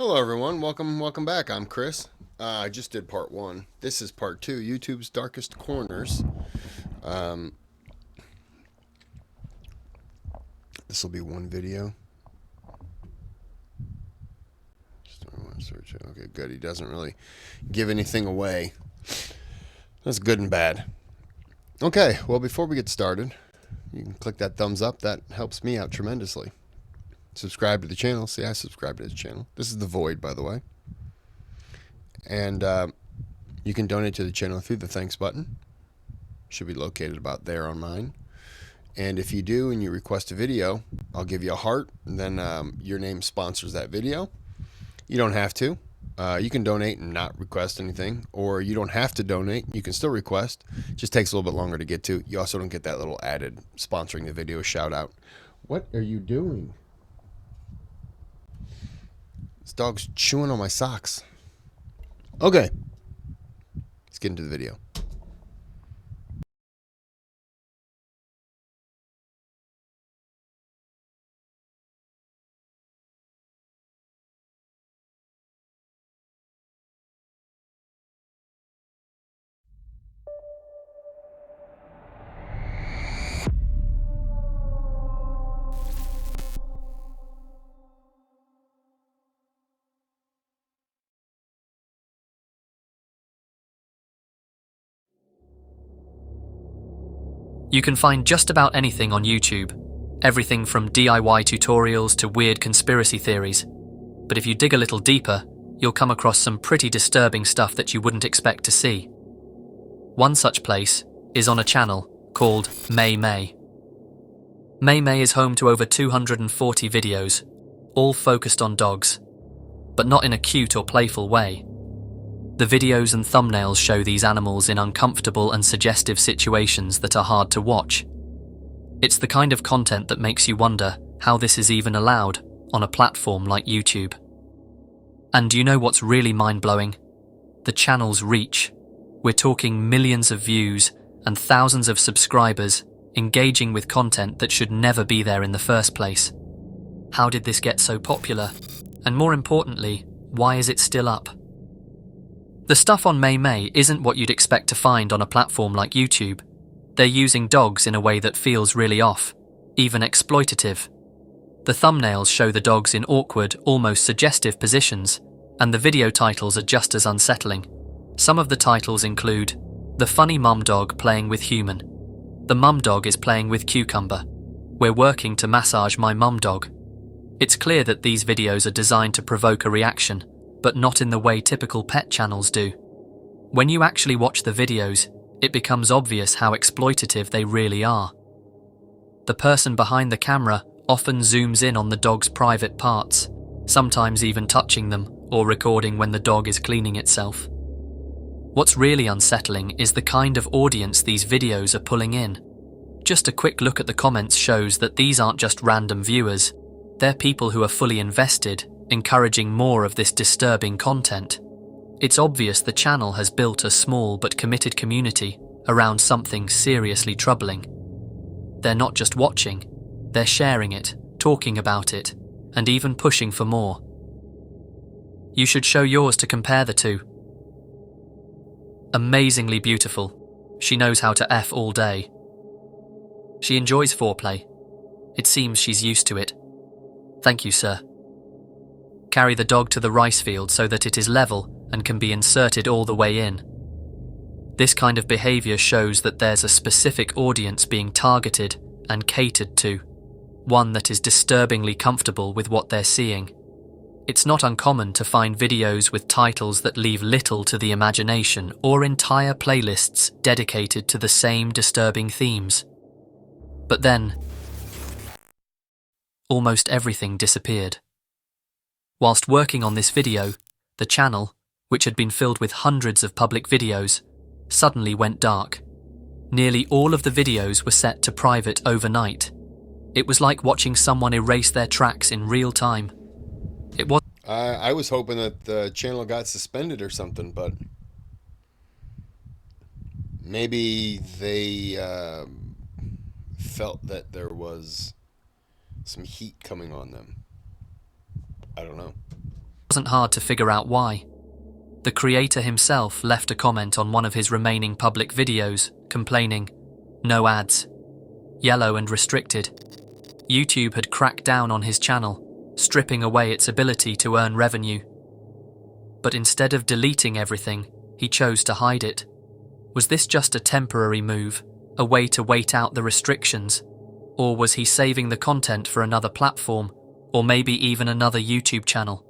Hello, everyone. Welcome back. I'm Kris. I just did part one. This is part two. YouTube's darkest corners. Um, this will be one video. Just don't want to search it. Okay, good. He doesn't really give anything away. That's good and bad. Okay. Well, before we get started, you can click that thumbs up. That helps me out tremendously. Subscribe to the channel. See, I subscribe to his channel. This is the Void, by the way. And you can donate to the channel through the thanks button. Should be located about there on mine. And if you do and you request a video, I'll give you a heart, and then your name sponsors that video. You don't have to. You can donate and not request anything, or you don't have to donate. You can still request. It just takes a little bit longer to get to. You also don't get that little added sponsoring the video shout out. What are you doing? This dog's chewing on my socks. Okay. Let's get into the video. You can find just about anything on YouTube, everything from DIY tutorials to weird conspiracy theories. But if you dig a little deeper, you'll come across some pretty disturbing stuff that you wouldn't expect to see. One such place is on a channel called May May. May May is home to over 240 videos, all focused on dogs, but not in a cute or playful way. The videos and thumbnails show these animals in uncomfortable and suggestive situations that are hard to watch. It's the kind of content that makes you wonder how this is even allowed on a platform like YouTube. And do you know what's really mind-blowing? The channel's reach. We're talking millions of views and thousands of subscribers engaging with content that should never be there in the first place. How did this get so popular? And more importantly, why is it still up? The stuff on May May isn't what you'd expect to find on a platform like YouTube. They're using dogs in a way that feels really off, even exploitative. The thumbnails show the dogs in awkward, almost suggestive positions, and the video titles are just as unsettling. Some of the titles include, "The funny mum dog playing with human." "The mum dog is playing with cucumber." "We're working to massage my mum dog." It's clear that these videos are designed to provoke a reaction, but not in the way typical pet channels do. When you actually watch the videos, it becomes obvious how exploitative they really are. The person behind the camera often zooms in on the dog's private parts, sometimes even touching them or recording when the dog is cleaning itself. What's really unsettling is the kind of audience these videos are pulling in. Just a quick look at the comments shows that these aren't just random viewers, they're people who are fully invested, encouraging more of this disturbing content. It's obvious the channel has built a small but committed community around something seriously troubling. They're not just watching, they're sharing it, talking about it, and even pushing for more. You should show yours to compare the two. Amazingly beautiful. She knows how to F all day. She enjoys foreplay. It seems she's used to it. Thank you, sir. Carry the dog to the rice field so that it is level and can be inserted all the way in. This kind of behaviour shows that there's a specific audience being targeted and catered to, one that is disturbingly comfortable with what they're seeing. It's not uncommon to find videos with titles that leave little to the imagination or entire playlists dedicated to the same disturbing themes. But then, almost everything disappeared. Whilst working on this video, the channel, which had been filled with hundreds of public videos, suddenly went dark. Nearly all of the videos were set to private overnight. It was like watching someone erase their tracks in real time. I was hoping that the channel got suspended or something, but maybe they felt that there was some heat coming on them. I don't know. wasn't hard to figure out why. The creator himself left a comment on one of his remaining public videos, complaining, "No ads. Yellow and restricted." YouTube had cracked down on his channel, stripping away its ability to earn revenue. But instead of deleting everything, he chose to hide it. Was this just a temporary move, a way to wait out the restrictions? Or was he saving the content for another platform, or maybe even another YouTube channel?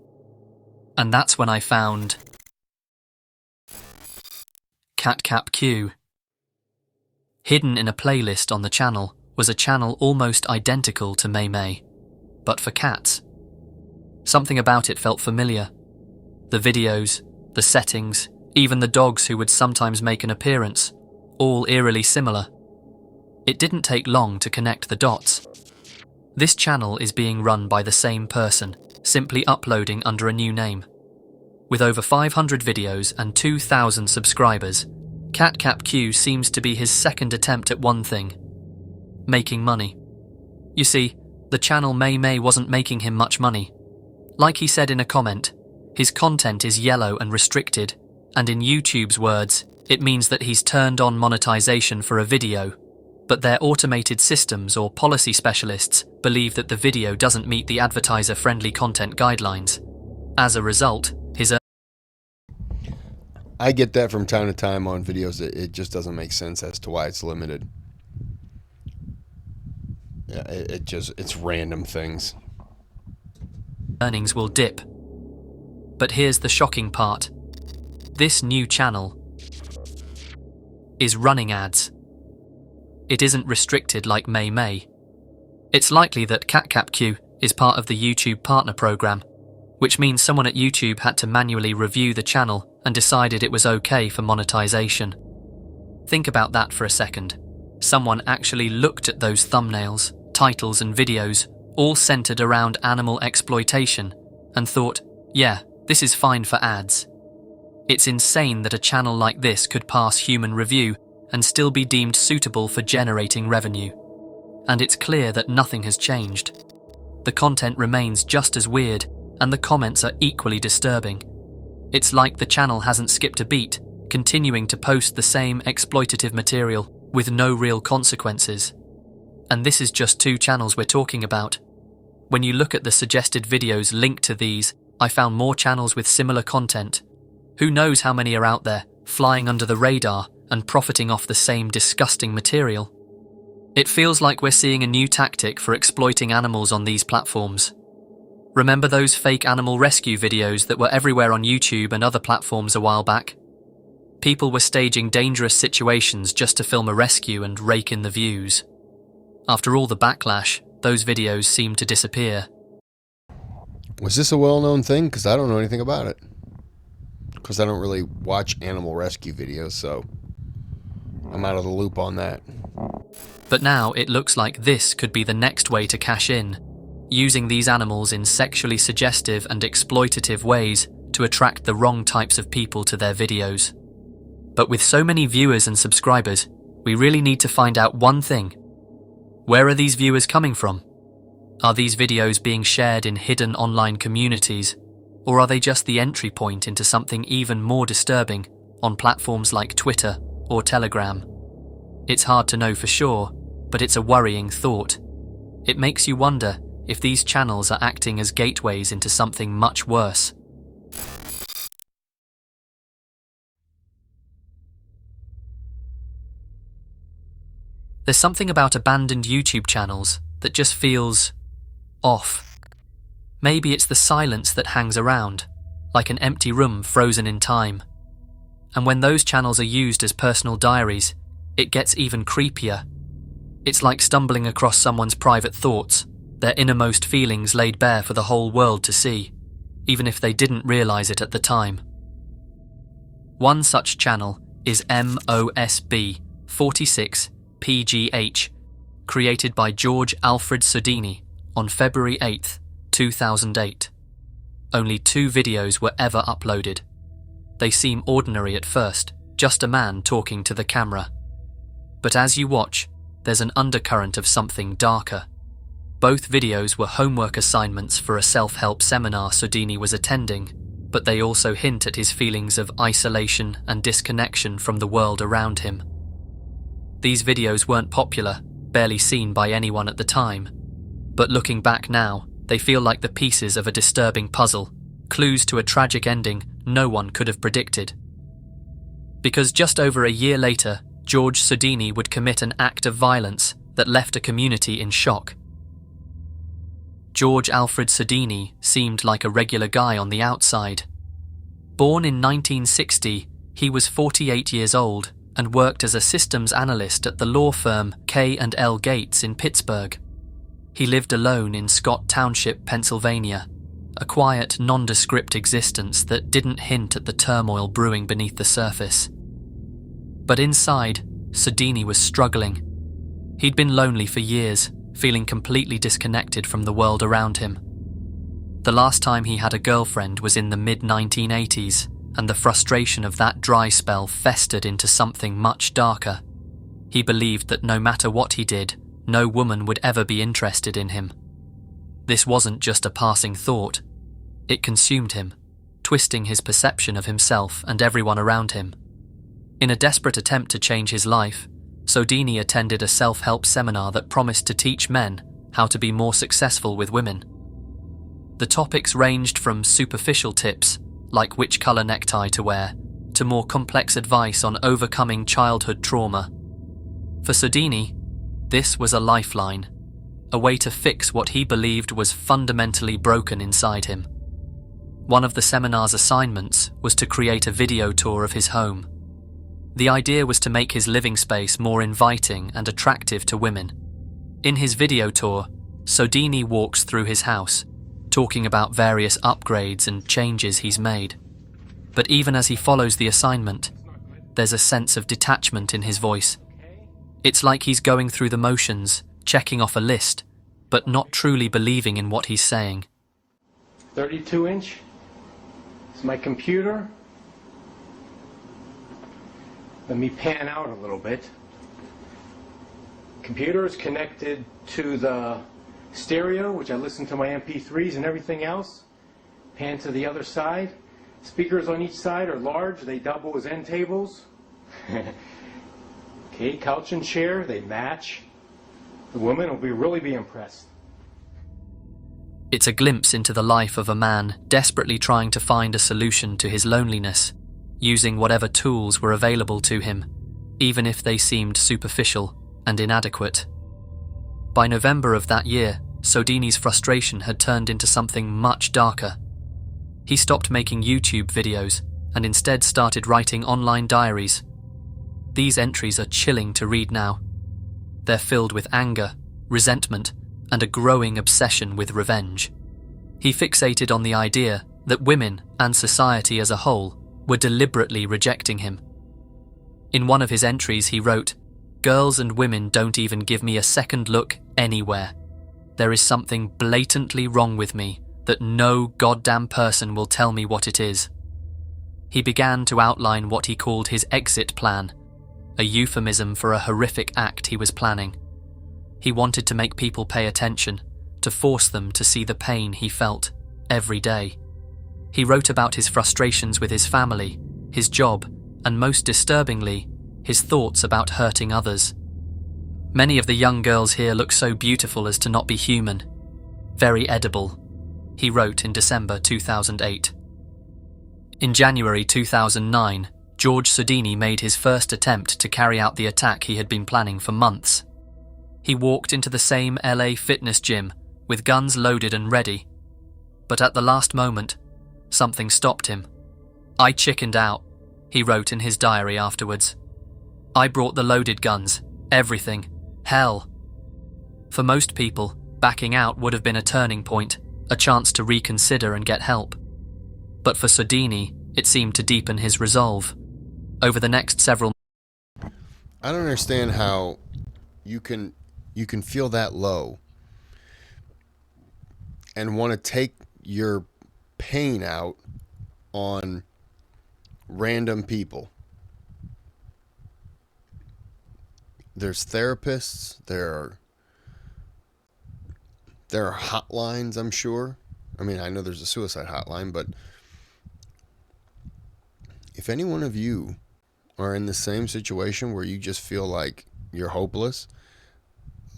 And that's when I found CatCapQ. Hidden in a playlist on the channel was a channel almost identical to May, but for cats. Something about it felt familiar. The videos, the settings, even the dogs who would sometimes make an appearance, all eerily similar. It didn't take long to connect the dots. This channel is being run by the same person, simply uploading under a new name. With over 500 videos and 2,000 subscribers, CatCapQ seems to be his second attempt at one thing: making money. You see, the channel May wasn't making him much money. Like he said in a comment, his content is yellow and restricted, and in YouTube's words, it means that he's turned on monetization for a video, but their automated systems or policy specialists believe that the video doesn't meet the advertiser-friendly content guidelines. As a result, his I get that from time to time on videos. It just doesn't make sense as to why it's limited. Yeah, it's random things. earnings will dip. But here's the shocking part. This new channel is running ads. It isn't restricted like May. It's likely that CatCapQ is part of the YouTube Partner Program, which means someone at YouTube had to manually review the channel and decided it was okay for monetization. Think about that for a second. Someone actually looked at those thumbnails, titles and videos, all centered around animal exploitation, and thought, yeah, this is fine for ads. It's insane that a channel like this could pass human review and still be deemed suitable for generating revenue. And it's clear that nothing has changed. The content remains just as weird, and the comments are equally disturbing. It's like the channel hasn't skipped a beat, continuing to post the same exploitative material with no real consequences. And this is just 2 channels we're talking about. When you look at the suggested videos linked to these, I found more channels with similar content. Who knows how many are out there, flying under the radar and profiting off the same disgusting material? It feels like we're seeing a new tactic for exploiting animals on these platforms. Remember those fake animal rescue videos that were everywhere on YouTube and other platforms a while back? People were staging dangerous situations just to film a rescue and rake in the views. After all the backlash, those videos seemed to disappear. Was this a well-known thing? Because I don't know anything about it. Because I don't really watch animal rescue videos, so I'm out of the loop on that. But now it looks like this could be the next way to cash in, using these animals in sexually suggestive and exploitative ways to attract the wrong types of people to their videos. But with so many viewers and subscribers, we really need to find out one thing. Where are these viewers coming from? Are these videos being shared in hidden online communities, or are they just the entry point into something even more disturbing on platforms like Twitter or Telegram? It's hard to know for sure, but it's a worrying thought. It makes you wonder if these channels are acting as gateways into something much worse. There's something about abandoned YouTube channels that just feels off. Maybe it's the silence that hangs around, like an empty room frozen in time. And when those channels are used as personal diaries, it gets even creepier. It's like stumbling across someone's private thoughts, their innermost feelings laid bare for the whole world to see, even if they didn't realize it at the time. One such channel is MOSB46PGH, created by George Alfred Sodini on February 8th, 2008. Only 2 videos were ever uploaded. They seem ordinary at first, just a man talking to the camera. But as you watch, there's an undercurrent of something darker. Both videos were homework assignments for a self-help seminar Sodini was attending, but they also hint at his feelings of isolation and disconnection from the world around him. These videos weren't popular, barely seen by anyone at the time, but looking back now, they feel like the pieces of a disturbing puzzle, clues to a tragic ending no one could have predicted. Because just over a year later, George Sodini would commit an act of violence that left a community in shock. George Alfred Sodini seemed like a regular guy on the outside. Born in 1960, he was 48 years old and worked as a systems analyst at the law firm K&L Gates in Pittsburgh. He lived alone in Scott Township, Pennsylvania, a quiet, nondescript existence that didn't hint at the turmoil brewing beneath the surface. But inside, Sodini was struggling. He'd been lonely for years, feeling completely disconnected from the world around him. The last time he had a girlfriend was in the mid-1980s, and the frustration of that dry spell festered into something much darker. He believed that no matter what he did, no woman would ever be interested in him. This wasn't just a passing thought. It consumed him, twisting his perception of himself and everyone around him. In a desperate attempt to change his life, Sodini attended a self-help seminar that promised to teach men how to be more successful with women. The topics ranged from superficial tips, like which colour necktie to wear, to more complex advice on overcoming childhood trauma. For Sodini, this was a lifeline, a way to fix what he believed was fundamentally broken inside him. One of the seminar's assignments was to create a video tour of his home. The idea was to make his living space more inviting and attractive to women. In his video tour, Sodini walks through his house, talking about various upgrades and changes he's made. But even as he follows the assignment, there's a sense of detachment in his voice. It's like he's going through the motions, checking off a list, but not truly believing in what he's saying. 32-inch is my computer. Let me pan out a little bit. Computer is connected to the stereo, which I listen to my MP3s and everything else. Pan to the other side. Speakers on each side are large. They double as end tables. Okay, couch and chair, they match. The woman will really be impressed. It's a glimpse into the life of a man desperately trying to find a solution to his loneliness, using whatever tools were available to him, even if they seemed superficial and inadequate. By November of that year, Sodini's frustration had turned into something much darker. He stopped making YouTube videos and instead started writing online diaries. These entries are chilling to read now. They're filled with anger, resentment, and a growing obsession with revenge. He fixated on the idea that women and society as a whole were deliberately rejecting him. In one of his entries he wrote, "Girls and women don't even give me a second look anywhere. There is something blatantly wrong with me that no goddamn person will tell me what it is." He began to outline what he called his exit plan, a euphemism for a horrific act he was planning. He wanted to make people pay attention, to force them to see the pain he felt every day. He wrote about his frustrations with his family, his job, and most disturbingly, his thoughts about hurting others. "Many of the young girls here look so beautiful as to not be human. Very edible," he wrote in December 2008. In January 2009, George Sodini made his first attempt to carry out the attack he had been planning for months. He walked into the same LA fitness gym with guns loaded and ready. But at the last moment, something stopped him. "I chickened out," he wrote in his diary afterwards. "I brought the loaded guns, everything. Hell." For most people, backing out would have been a turning point, a chance to reconsider and get help. But for Sodini, it seemed to deepen his resolve. Over the next several I don't understand how you can feel that low and want to take your pain out on random people. There's therapists, there are There are hotlines, I'm sure. I mean, I know there's a suicide hotline, but if any one of you are in the same situation where you just feel like you're hopeless,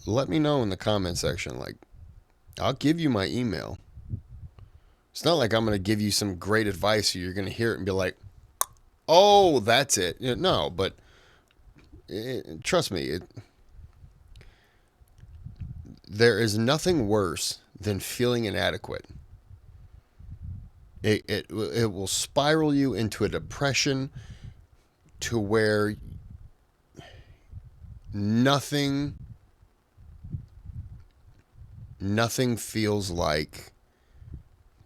let me know in the comment section. Like, I'll give you my email. It's not like I'm going to give you some great advice or you're going to hear it and be like, oh, that's it. No, but trust me, there is nothing worse than feeling inadequate. It will spiral you into a depression to where nothing feels like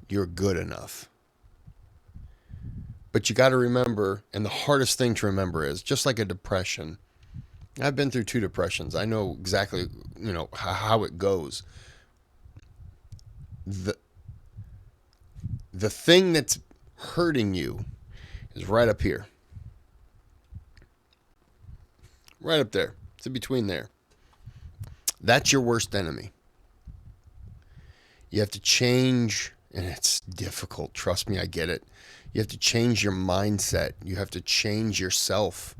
you're good enough. But you got to remember, and the hardest thing to remember is, just like a depression, I've been through 2 depressions. I know exactly, how it goes. The thing that's hurting you is right up here. Right up there. It's in between there. That's your worst enemy. You have to change, and it's difficult. Trust me, I get it. You have to change your mindset. You have to change yourself.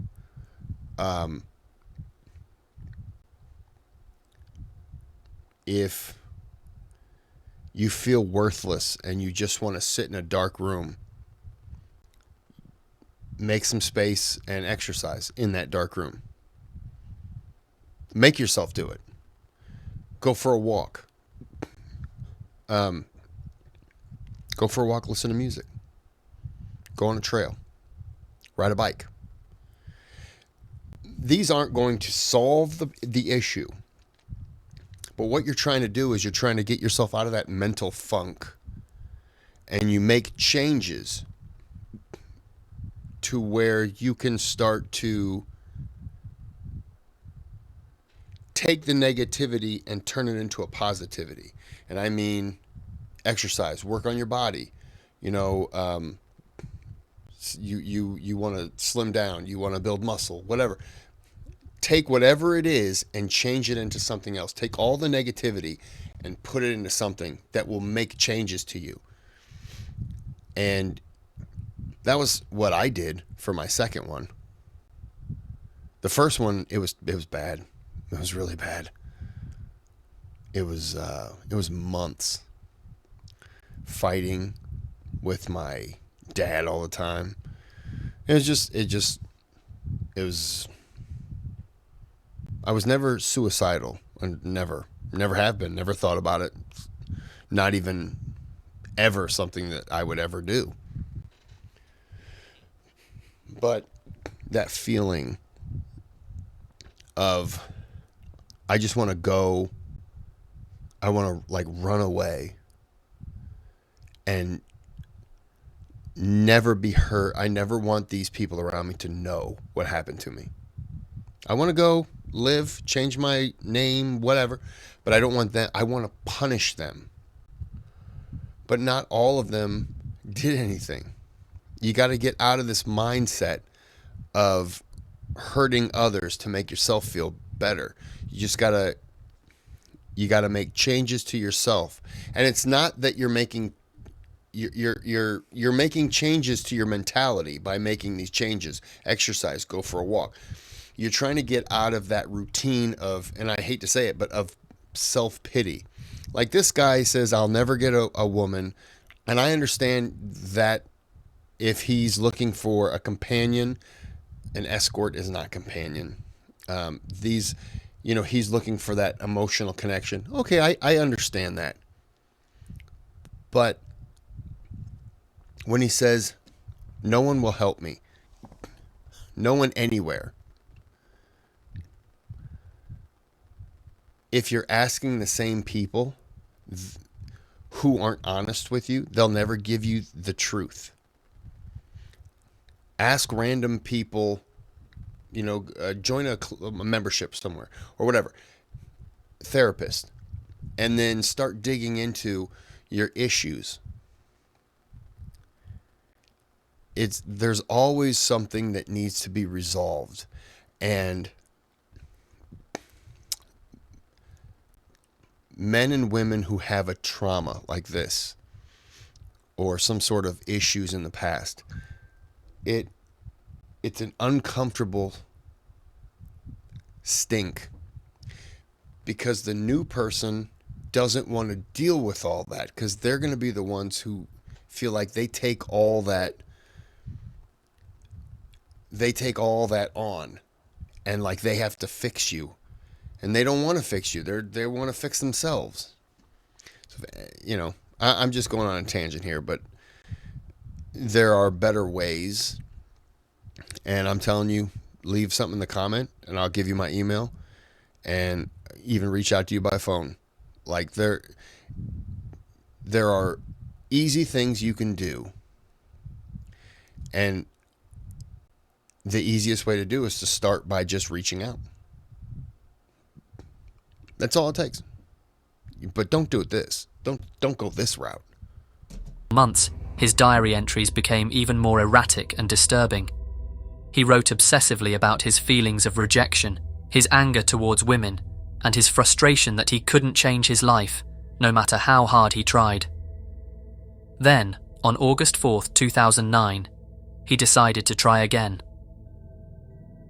If you feel worthless and you just want to sit in a dark room, make some space and exercise in that dark room. Make yourself do it. Go for a walk. Go for a walk, listen to music. Go on a trail. Ride a bike. These aren't going to solve the issue. But what you're trying to do is you're trying to get yourself out of that mental funk, and you make changes to where you can start to take the negativity and turn it into a positivity. And I mean exercise, work on your body. You want to slim down, you want to build muscle, whatever. Take whatever it is and change it into something else. Take all the negativity and put it into something that will make changes to you. And that was what I did for my second one. The first one, it was bad. It was really bad. It was months fighting with my dad all the time. I was never suicidal, and never have been, never thought about it. Not even ever something that I would ever do. But that feeling of, I just want to go, I want to like run away and never be hurt. I never want these people around me to know what happened to me. I want to go live, change my name, whatever, but I don't want that. I want to punish them. But not all of them did anything. You got to get out of this mindset of hurting others to make yourself feel better. You got to make changes to yourself. And it's not that you're making making changes to your mentality by making these changes. Exercise, go for a walk. You're trying to get out of that routine of, and I hate to say it, but of self-pity. Like this guy says, I'll never get a woman. And I understand that if he's looking for a companion, an escort is not companion. He's looking for that emotional connection. Okay, I understand that. But when he says, no one will help me, no one anywhere, if you're asking the same people who aren't honest with you, they'll never give you the truth. Ask random people, join a membership somewhere or whatever, therapist, and then start digging into your issues. There's always something that needs to be resolved, and men and women who have a trauma like this or some sort of issues in the past, it's an uncomfortable stink because the new person doesn't want to deal with all that, because they're going to be the ones who feel like they take all that on, and like they have to fix you, and they don't want to fix you. They want to fix themselves. So, you know, I'm just going on a tangent here, but there are better ways, and I'm telling you, leave something in the comment and I'll give you my email and even reach out to you by phone. Like there are easy things you can do, and the easiest way to do is to start by just reaching out. That's all it takes. But don't do it this. Don't go this route. Months, his diary entries became even more erratic and disturbing. He wrote obsessively about his feelings of rejection, his anger towards women, and his frustration that he couldn't change his life, no matter how hard he tried. Then, on August 4th, 2009, he decided to try again.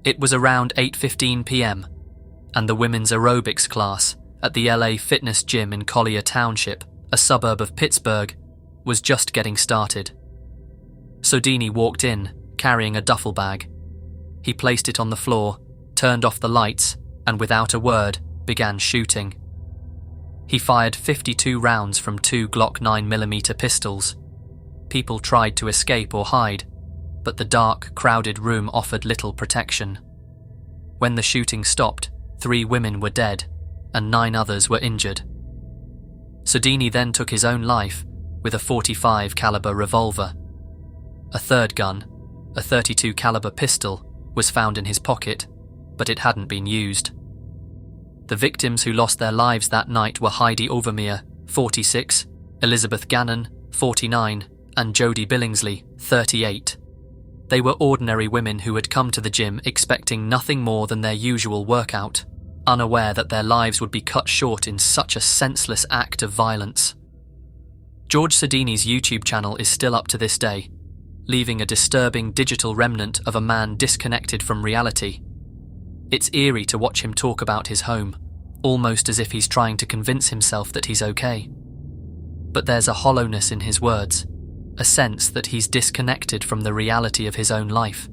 It was around 8:15 p.m., and the women's aerobics class at the LA Fitness Gym in Collier Township, a suburb of Pittsburgh, was just getting started. Sodini walked in, carrying a duffel bag. He placed it on the floor, turned off the lights, and without a word, began shooting. He fired 52 rounds from 2 Glock 9mm pistols. People tried to escape or hide, but the dark, crowded room offered little protection. When the shooting stopped, 3 women were dead, and 9 others were injured. Sodini then took his own life with a .45 caliber revolver. A third gun, a .32 caliber pistol, was found in his pocket, but it hadn't been used. The victims who lost their lives that night were Heidi Overmere, 46, Elizabeth Gannon, 49, and Jody Billingsley, 38. They were ordinary women who had come to the gym expecting nothing more than their usual workout, unaware that their lives would be cut short in such a senseless act of violence. George Sodini's YouTube channel is still up to this day, leaving a disturbing digital remnant of a man disconnected from reality. It's eerie to watch him talk about his home, almost as if he's trying to convince himself that he's okay. But there's a hollowness in his words, a sense that he's disconnected from the reality of his own life.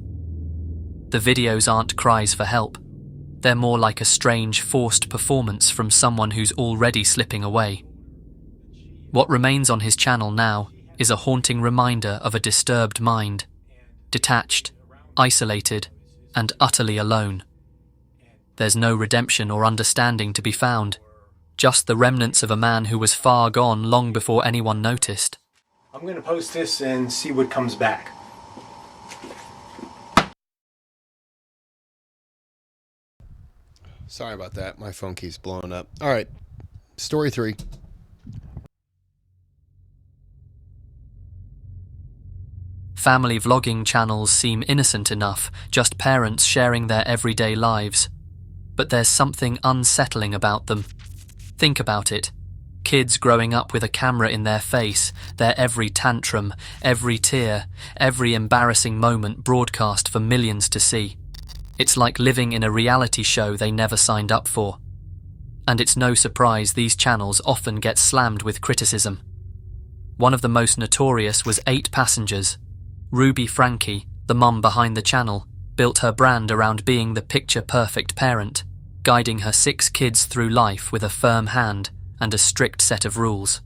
The videos aren't cries for help. They're more like a strange, forced performance from someone who's already slipping away. What remains on his channel now is a haunting reminder of a disturbed mind, detached, isolated, and utterly alone. There's no redemption or understanding to be found, just the remnants of a man who was far gone long before anyone noticed. I'm going to post this and see what comes back. Sorry about that. My phone keeps blowing up. All right. Story 3. Family vlogging channels seem innocent enough, just parents sharing their everyday lives. But there's something unsettling about them. Think about it. Kids growing up with a camera in their face, their every tantrum, every tear, every embarrassing moment broadcast for millions to see. It's like living in a reality show they never signed up for. And it's no surprise these channels often get slammed with criticism. One of the most notorious was 8 Passengers. Ruby Franke, the mum behind the channel, built her brand around being the picture-perfect parent, guiding her 6 kids through life with a firm hand and a strict set of rules.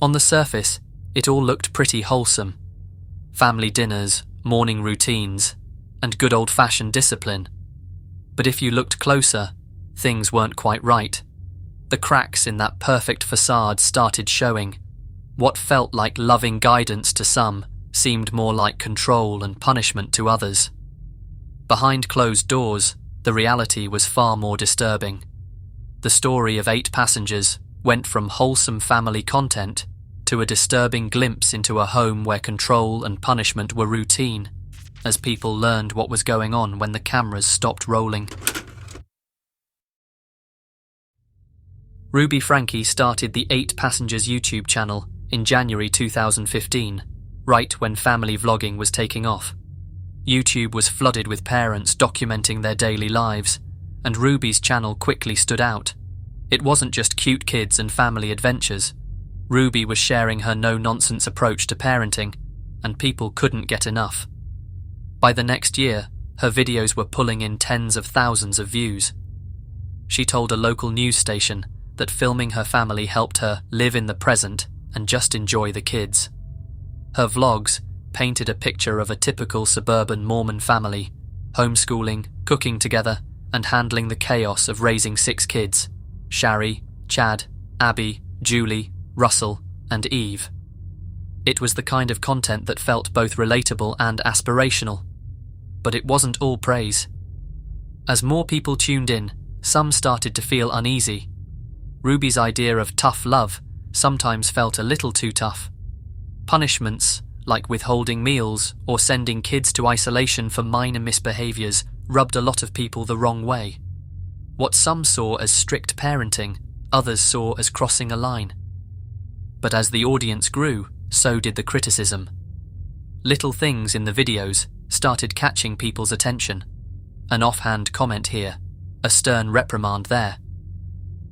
On the surface, it all looked pretty wholesome. Family dinners, morning routines, and good old-fashioned discipline. But if you looked closer, things weren't quite right. The cracks in that perfect facade started showing. What felt like loving guidance to some seemed more like control and punishment to others. Behind closed doors, the reality was far more disturbing. The story of 8 Passengers went from wholesome family content to a disturbing glimpse into a home where control and punishment were routine, as people learned what was going on when the cameras stopped rolling. Ruby Frankie started the 8 Passengers YouTube channel in January 2015, right when family vlogging was taking off. YouTube was flooded with parents documenting their daily lives, and Ruby's channel quickly stood out. It wasn't just cute kids and family adventures. Ruby was sharing her no-nonsense approach to parenting, and people couldn't get enough. By the next year, her videos were pulling in tens of thousands of views. She told a local news station that filming her family helped her live in the present and just enjoy the kids. Her vlogs painted a picture of a typical suburban Mormon family, homeschooling, cooking together, and handling the chaos of raising 6 kids: Shari, Chad, Abby, Julie, Russell, and Eve. It was the kind of content that felt both relatable and aspirational. But it wasn't all praise. As more people tuned in, some started to feel uneasy. Ruby's idea of tough love sometimes felt a little too tough. Punishments, like withholding meals or sending kids to isolation for minor misbehaviors, rubbed a lot of people the wrong way. What some saw as strict parenting, others saw as crossing a line. But as the audience grew, so did the criticism. Little things in the videos started catching people's attention. An offhand comment here, a stern reprimand there.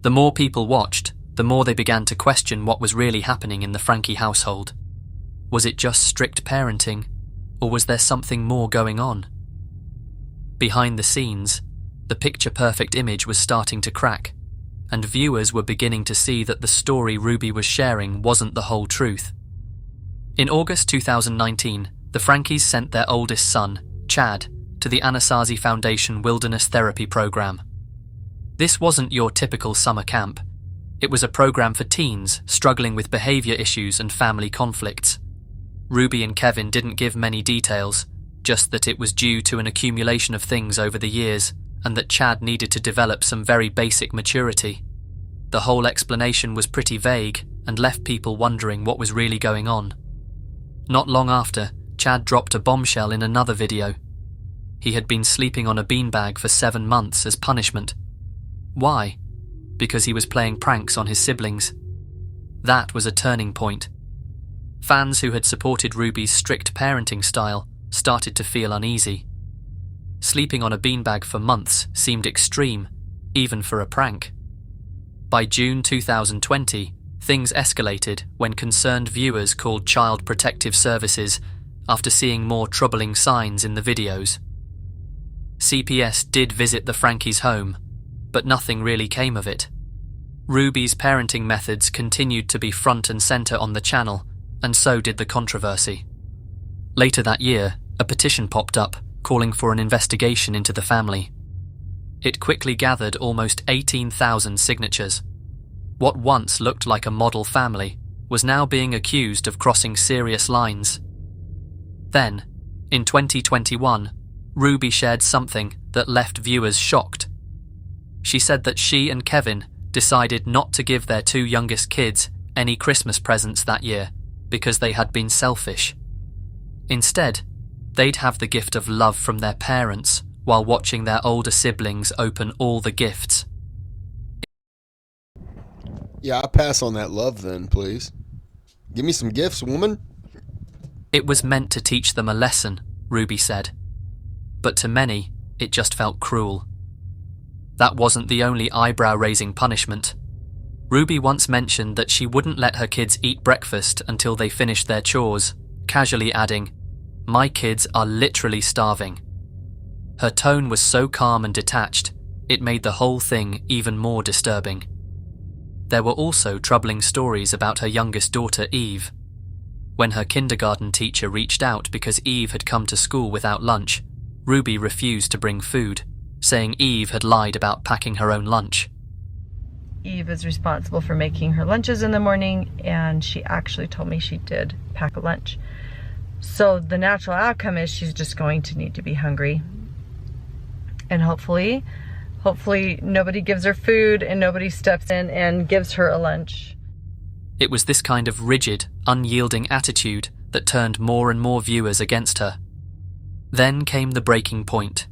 The more people watched, the more they began to question what was really happening in the Frankie household. Was it just strict parenting, or was there something more going on? Behind the scenes, the picture-perfect image was starting to crack, and viewers were beginning to see that the story Ruby was sharing wasn't the whole truth. In August 2019, the Frankies sent their oldest son, Chad, to the Anasazi Foundation Wilderness Therapy Program. This wasn't your typical summer camp. It was a program for teens struggling with behavior issues and family conflicts. Ruby and Kevin didn't give many details, just that it was due to an accumulation of things over the years, and that Chad needed to develop some very basic maturity. The whole explanation was pretty vague and left people wondering what was really going on. Not long after, Chad dropped a bombshell in another video. He had been sleeping on a beanbag for 7 months as punishment. Why? Because he was playing pranks on his siblings. That was a turning point. Fans who had supported Ruby's strict parenting style started to feel uneasy. Sleeping on a beanbag for months seemed extreme, even for a prank. By June 2020, things escalated when concerned viewers called Child Protective Services after seeing more troubling signs in the videos. CPS did visit the Frankies' home, but nothing really came of it. Ruby's parenting methods continued to be front and center on the channel, and so did the controversy. Later that year, a petition popped up calling for an investigation into the family. It quickly gathered almost 18,000 signatures. What once looked like a model family was now being accused of crossing serious lines. Then, in 2021, Ruby shared something that left viewers shocked. She said that she and Kevin decided not to give their 2 youngest kids any Christmas presents that year because they had been selfish. Instead, they'd have the gift of love from their parents while watching their older siblings open all the gifts. Yeah, I'll pass on that love then, please. Give me some gifts, woman. It was meant to teach them a lesson, Ruby said. But to many, it just felt cruel. That wasn't the only eyebrow-raising punishment. Ruby once mentioned that she wouldn't let her kids eat breakfast until they finished their chores, casually adding, "My kids are literally starving." Her tone was so calm and detached, it made the whole thing even more disturbing. There were also troubling stories about her youngest daughter, Eve. When her kindergarten teacher reached out because Eve had come to school without lunch, Ruby refused to bring food, saying Eve had lied about packing her own lunch. Eve is responsible for making her lunches in the morning, and she actually told me she did pack a lunch. So the natural outcome is she's just going to need to be hungry. And hopefully nobody gives her food and nobody steps in and gives her a lunch. It was this kind of rigid, unyielding attitude that turned more and more viewers against her. Then came the breaking point.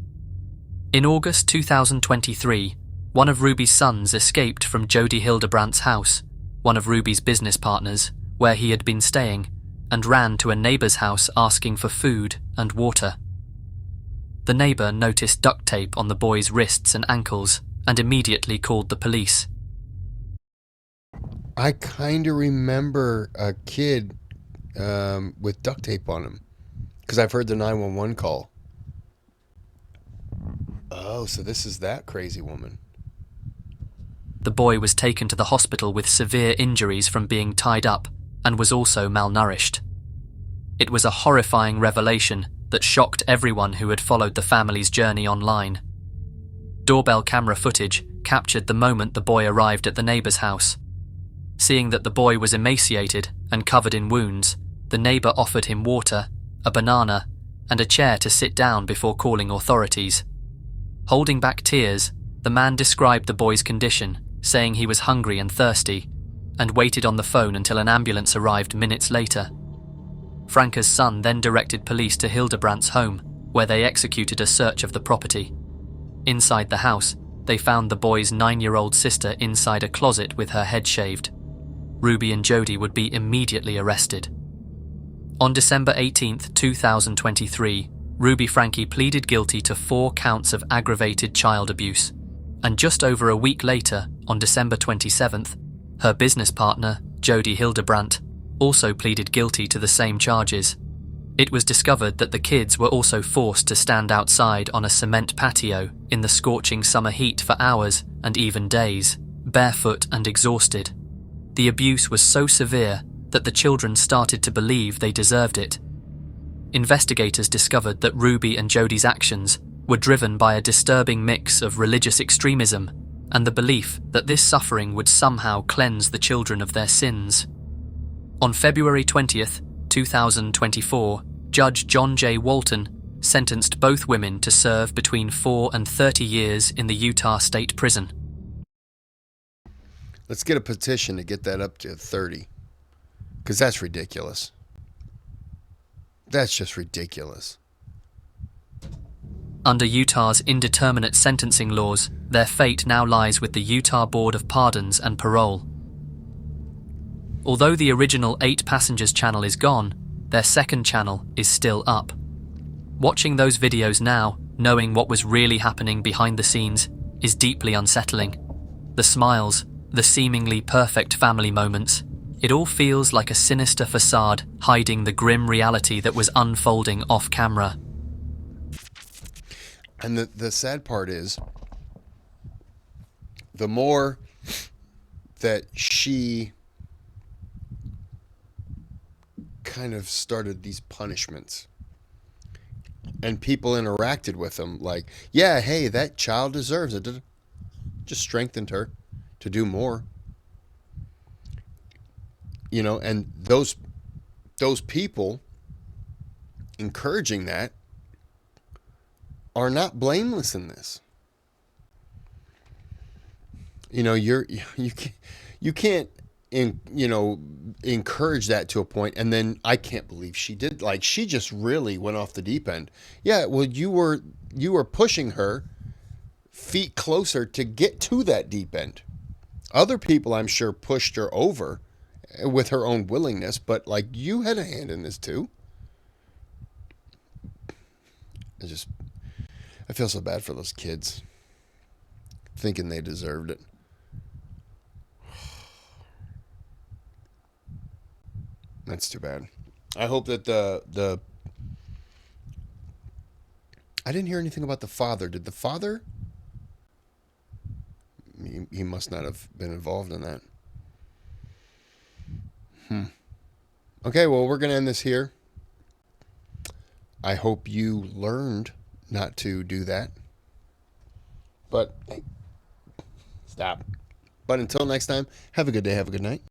In August 2023, one of Ruby's sons escaped from Jody Hildebrandt's house, one of Ruby's business partners, where he had been staying, and ran to a neighbor's house asking for food and water. The neighbor noticed duct tape on the boy's wrists and ankles and immediately called the police. I kind of remember a kid with duct tape on him because I've heard the 911 call. Oh, so this is that crazy woman. The boy was taken to the hospital with severe injuries from being tied up and was also malnourished. It was a horrifying revelation that shocked everyone who had followed the family's journey online. Doorbell camera footage captured the moment the boy arrived at the neighbor's house. Seeing that the boy was emaciated and covered in wounds, the neighbor offered him water, a banana, and a chair to sit down before calling authorities. Holding back tears, the man described the boy's condition, saying he was hungry and thirsty, and waited on the phone until an ambulance arrived minutes later. Franca's son then directed police to Hildebrandt's home, where they executed a search of the property. Inside the house, they found the boy's 9-year-old sister inside a closet with her head shaved. Ruby and Jody would be immediately arrested. On December 18, 2023, Ruby Franke pleaded guilty to 4 counts of aggravated child abuse, and just over a week later, on December 27th, her business partner, Jody Hildebrandt, also pleaded guilty to the same charges. It was discovered that the kids were also forced to stand outside on a cement patio in the scorching summer heat for hours and even days, barefoot and exhausted. The abuse was so severe that the children started to believe they deserved it. Investigators discovered that Ruby and Jody's actions were driven by a disturbing mix of religious extremism and the belief that this suffering would somehow cleanse the children of their sins. On February 20th, 2024, Judge John J. Walton sentenced both women to serve between 4 and 30 years in the Utah State Prison. Let's get a petition to get that up to 30, because that's ridiculous. That's just ridiculous. Under Utah's indeterminate sentencing laws, their fate now lies with the Utah Board of Pardons and Parole. Although the original 8 Passengers channel is gone, their second channel is still up. Watching those videos now, knowing what was really happening behind the scenes, is deeply unsettling. The smiles, the seemingly perfect family moments, it all feels like a sinister facade hiding the grim reality that was unfolding off camera. And the sad part is, the more that she kind of started these punishments and people interacted with them like, yeah, hey, that child deserves it, just strengthened her to do more. You know, and those people encouraging that are not blameless in this. You know, you can't encourage that to a point, and then I can't believe she did. Like, she just really went off the deep end. Yeah, well, you were pushing her feet closer to get to that deep end. Other people, I'm sure, pushed her over with her own willingness, but like, you had a hand in this too. I feel so bad for those kids, thinking they deserved it. That's too bad. I hope that I didn't hear anything about the father. Did the father? He must not have been involved in that. Okay, well, we're going to end this here. I hope you learned not to do that. But, hey, stop. But until next time, have a good day, have a good night.